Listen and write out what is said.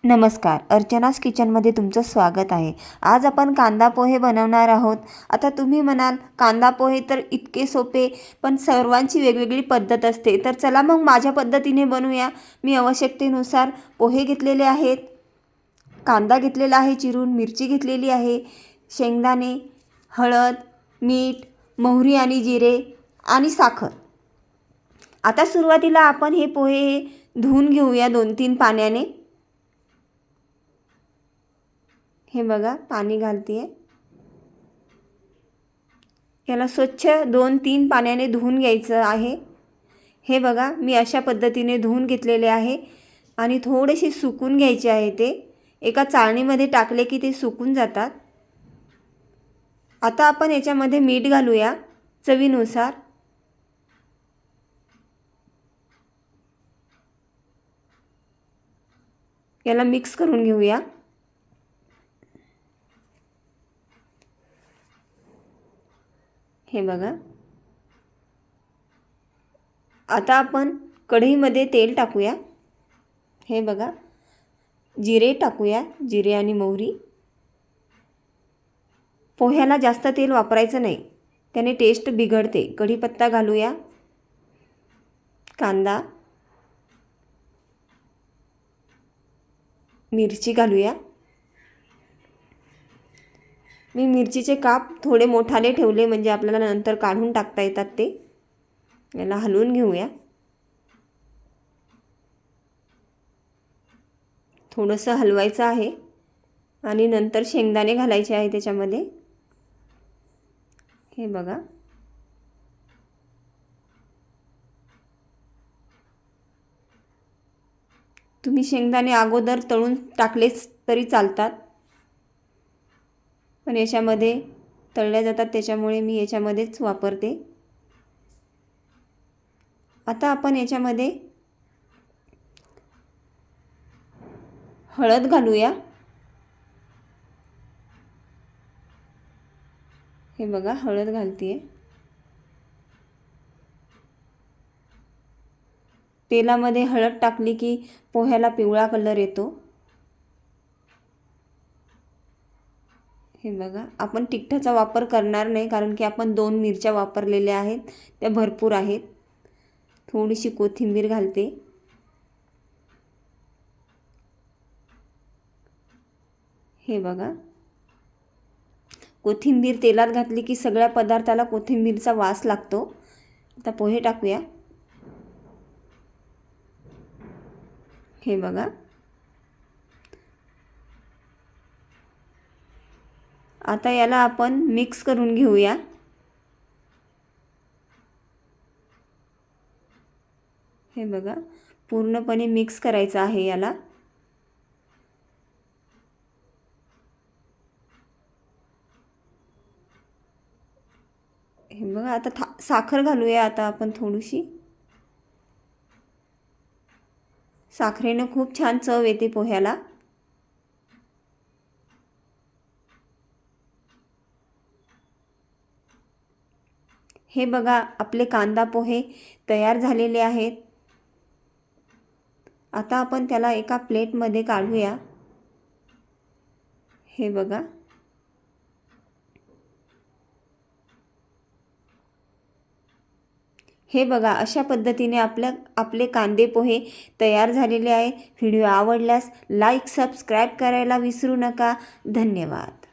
नमस्कार, अर्चनास किचनमध्ये तुमचं स्वागत आहे। आज आपण कांदा पोहे बनवणार आहोत। आता तुम्ही म्हणाल कांदा पोहे तर इतके सोपे, पण सर्वांची वेगवेगळी पद्धत असते। तर चला मग माझ्या पद्धतीने बनवूया। मी आवश्यकतेनुसार पोहे घेतलेले आहेत, कांदा घेतलेला आहे चिरून, मिरची घेतलेली आहे, शेंगदाणे, हळद, मीठ, मोहरी आणि जिरे आणि साखर। आता सुरुवातीला आपण हे पोहे धुवून घेऊया 2-3 पाण्याने। हे बघा, पाणी घालतीये। याला स्वच्छ 2-3 पाण्याने धुवून घ्यायचं आहे। हे बघा, मी अशा पद्धतीने धुवून घेतलेले आहे आणि थोडेसे सुकून घ्यायचे आहे। ते एका चाळणीमध्ये टाकले की ते सुकून जातात। आता आपण याच्यामध्ये मीठ घालूया चवीनुसार। याला मिक्स करून घेऊया। हे बघा, आता आपण कढईमध्ये तेल टाकूया। हे बघा, जिरे टाकूया, जिरे आणि मोहरी। पोह्याला जास्त तेल वापरायचं नाही, त्याने टेस्ट बिघडते। कढीपत्ता घालूया, कांदा, मिरची घालूया। मी मिरचीचे काप थोडे मोठाले ठेवले, म्हणजे आपल्याला नंतर काढून टाकता येतात ते। याला हलवून घेऊया। थोडंसं हलवायचं आहे आणि नंतर शेंगदाणे घालायचे आहे त्याच्यामध्ये। हे बघा, तुम्ही शेंगदाणे अगोदर तळून टाकलेच तरी चालतात, पण याच्यामध्ये तळल्या जातात त्याच्यामुळे मी याच्यामध्येच वापरते। आता आपण याच्यामध्ये हळद घालूया। हे बघा, हळद घालतीये। तेलामध्ये हळद टाकली की पोह्याला पिवळा कलर येतो। हे बघा, आपण तिखटाचा वापर करणार नाही, कारण की आपण 2 मिरच्या वापरलेल्या आहेत, त्या भरपूर आहेत। थोडीशी कोथिंबीर घालते। हे बघा, कोथिंबीर तेलात घातली की सगळ्या पदार्थाला कोथिंबीरचा वास लागतो। आता पोहे टाकूया। हे बघा, आता याला आपण मिक्स करून घेऊया। हे बघा, पूर्णपणे मिक्स करायचं आहे याला। हे बघा, आता साखर घालूया आता आपण थोडीशी। साखरेने खूप छान चव येते पोह्याला। हे बघा, आपले कांदा पोहे तयार झालेले आहेत। आता आपण त्याला एका प्लेटमध्ये काढूया। हे बघा, हे बघा, अशा पद्धतीने आपले कांदे पोहे तयार झालेले आहे। व्हिडिओ आवडल्यास लाईक, सबस्क्राईब करायला विसरू नका। धन्यवाद।